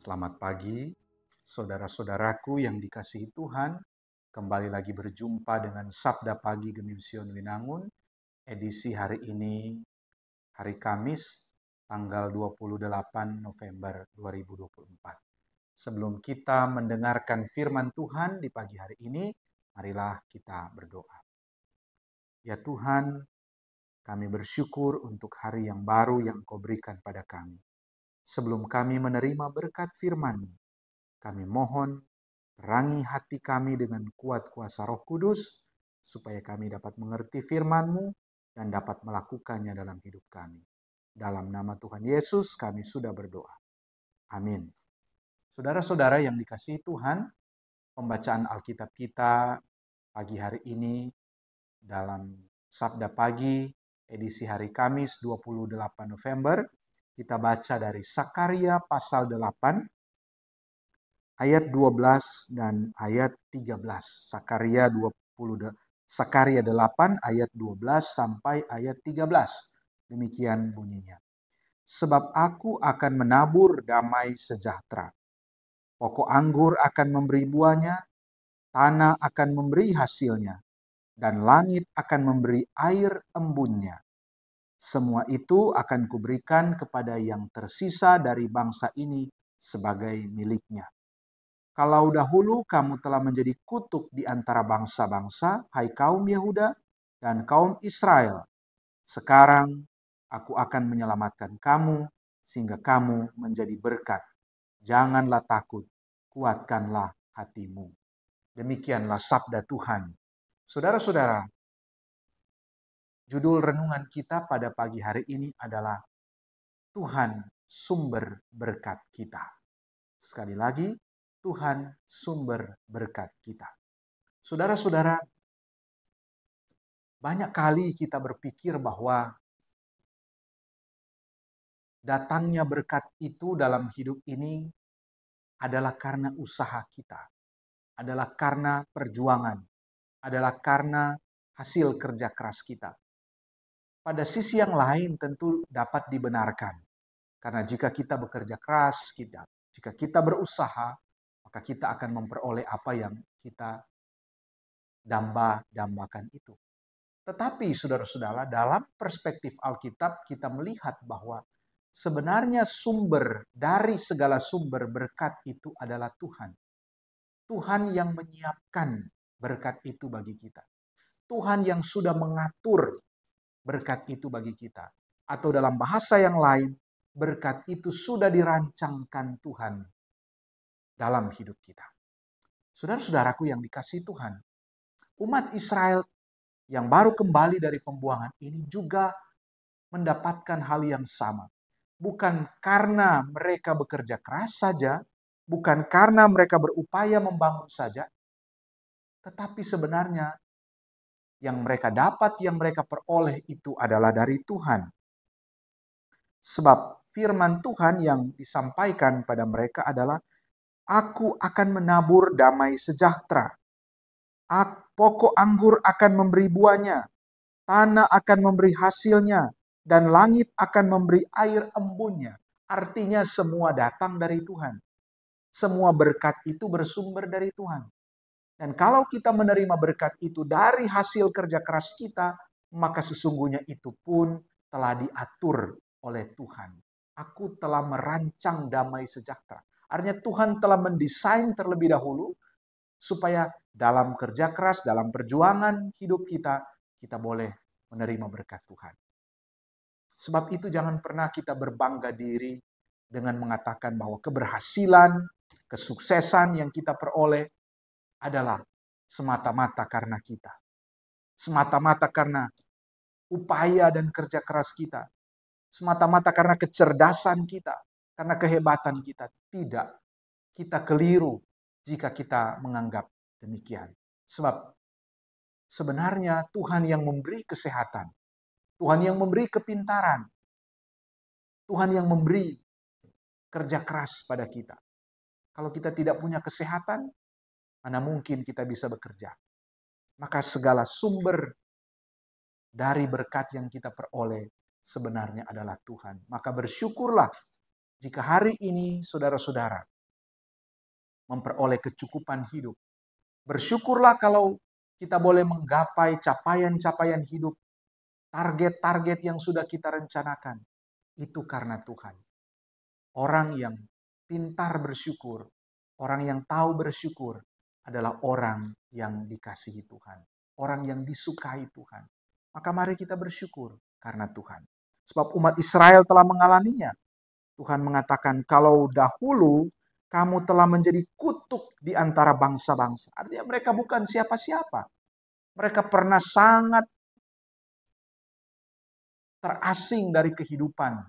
Selamat pagi, saudara-saudaraku yang dikasihi Tuhan. Kembali lagi berjumpa dengan Sabda Pagi Gemision Winangun, edisi hari ini, hari Kamis, tanggal 28 November 2024. Sebelum kita mendengarkan firman Tuhan di pagi hari ini, marilah kita berdoa. Ya Tuhan, kami bersyukur untuk hari yang baru yang Kau berikan pada kami. Sebelum kami menerima berkat firman-Mu, kami mohon terangi hati kami dengan kuat kuasa Roh Kudus, supaya kami dapat mengerti firman-Mu dan dapat melakukannya dalam hidup kami. Dalam nama Tuhan Yesus kami sudah berdoa. Amin. Saudara-saudara yang dikasihi Tuhan, pembacaan Alkitab kita pagi hari ini dalam Sabda Pagi edisi hari Kamis 28 November, kita baca dari Sakaria pasal 8 ayat 12 dan ayat 13. Sakaria 8 ayat 12 sampai ayat 13. Demikian bunyinya. Sebab aku akan menabur damai sejahtera. Pokok anggur akan memberi buahnya, tanah akan memberi hasilnya, dan langit akan memberi air embunnya. Semua itu akan kuberikan kepada yang tersisa dari bangsa ini sebagai miliknya. Kalau dahulu kamu telah menjadi kutuk di antara bangsa-bangsa, hai kaum Yehuda dan kaum Israel, sekarang aku akan menyelamatkan kamu sehingga kamu menjadi berkat. Janganlah takut, kuatkanlah hatimu. Demikianlah sabda Tuhan. Saudara-saudara, judul renungan kita pada pagi hari ini adalah Tuhan sumber berkat kita. Sekali lagi, Tuhan sumber berkat kita. Saudara-saudara, banyak kali kita berpikir bahwa datangnya berkat itu dalam hidup ini adalah karena usaha kita, adalah karena perjuangan, adalah karena hasil kerja keras kita. Pada sisi yang lain tentu dapat dibenarkan. Karena jika kita bekerja keras, jika kita berusaha, maka kita akan memperoleh apa yang kita dambakan itu. Tetapi saudara-saudara, dalam perspektif Alkitab kita melihat bahwa sebenarnya sumber dari segala sumber berkat itu adalah Tuhan. Tuhan yang menyiapkan berkat itu bagi kita. Tuhan yang sudah mengatur berkat itu bagi kita. Atau dalam bahasa yang lain, berkat itu sudah dirancangkan Tuhan dalam hidup kita. Saudara-saudaraku yang dikasihi Tuhan, umat Israel yang baru kembali dari pembuangan ini juga mendapatkan hal yang sama. Bukan karena mereka bekerja keras saja, bukan karena mereka berupaya membangun saja, tetapi sebenarnya yang mereka dapat, yang mereka peroleh itu adalah dari Tuhan. Sebab firman Tuhan yang disampaikan pada mereka adalah, aku akan menabur damai sejahtera. Pokok anggur akan memberi buahnya, tanah akan memberi hasilnya, dan langit akan memberi air embunnya. Artinya semua datang dari Tuhan. Semua berkat itu bersumber dari Tuhan. Dan kalau kita menerima berkat itu dari hasil kerja keras kita, maka sesungguhnya itu pun telah diatur oleh Tuhan. Aku telah merancang damai sejahtera. Artinya Tuhan telah mendesain terlebih dahulu supaya dalam kerja keras, dalam perjuangan hidup kita, kita boleh menerima berkat Tuhan. Sebab itu jangan pernah kita berbangga diri dengan mengatakan bahwa keberhasilan, kesuksesan yang kita peroleh adalah semata-mata karena kita. Semata-mata karena upaya dan kerja keras kita. Semata-mata karena kecerdasan kita, karena kehebatan kita. Tidak. Kita keliru jika kita menganggap demikian. Sebab sebenarnya Tuhan yang memberi kesehatan, Tuhan yang memberi kepintaran, Tuhan yang memberi kerja keras pada kita. Kalau kita tidak punya kesehatan, mana mungkin kita bisa bekerja. Maka segala sumber dari berkat yang kita peroleh sebenarnya adalah Tuhan. Maka bersyukurlah jika hari ini saudara-saudara memperoleh kecukupan hidup. Bersyukurlah kalau kita boleh menggapai capaian-capaian hidup, target-target yang sudah kita rencanakan. Itu karena Tuhan. Orang yang pintar bersyukur, orang yang tahu bersyukur adalah orang yang dikasihi Tuhan. Orang yang disukai Tuhan. Maka mari kita bersyukur karena Tuhan. Sebab umat Israel telah mengalaminya. Tuhan mengatakan, kalau dahulu kamu telah menjadi kutuk di antara bangsa-bangsa. Artinya mereka bukan siapa-siapa. Mereka pernah sangat terasing dari kehidupan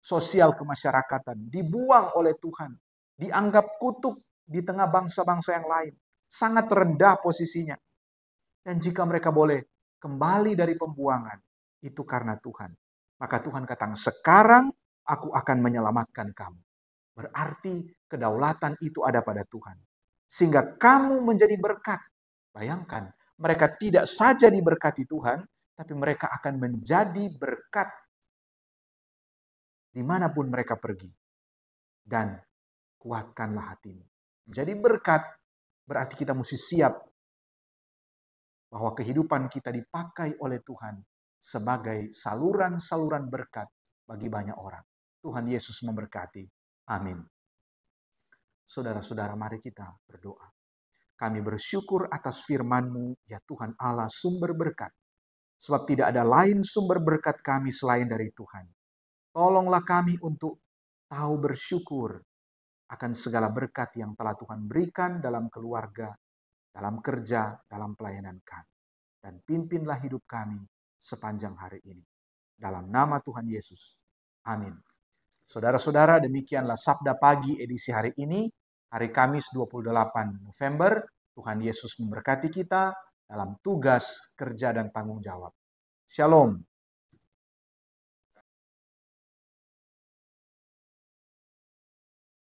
sosial kemasyarakatan. Dibuang oleh Tuhan. Dianggap kutuk di tengah bangsa-bangsa yang lain. Sangat rendah posisinya. Dan jika mereka boleh kembali dari pembuangan, itu karena Tuhan. Maka Tuhan katakan, sekarang aku akan menyelamatkan kamu. Berarti kedaulatan itu ada pada Tuhan. Sehingga kamu menjadi berkat. Bayangkan, mereka tidak saja diberkati Tuhan, tapi mereka akan menjadi berkat dimanapun mereka pergi. Dan kuatkanlah hatimu. Jadi berkat berarti kita mesti siap bahwa kehidupan kita dipakai oleh Tuhan sebagai saluran-saluran berkat bagi banyak orang. Tuhan Yesus memberkati. Amin. Saudara-saudara, mari kita berdoa. Kami bersyukur atas firman-Mu, ya Tuhan Allah, sumber berkat. Sebab tidak ada lain sumber berkat kami selain dari Tuhan. Tolonglah kami untuk tahu bersyukur akan segala berkat yang telah Tuhan berikan dalam keluarga, dalam kerja, dalam pelayanan kami. Dan pimpinlah hidup kami sepanjang hari ini. Dalam nama Tuhan Yesus. Amin. Saudara-saudara, demikianlah Sabda Pagi edisi hari ini. Hari Kamis 28 November. Tuhan Yesus memberkati kita dalam tugas, kerja, dan tanggung jawab. Shalom.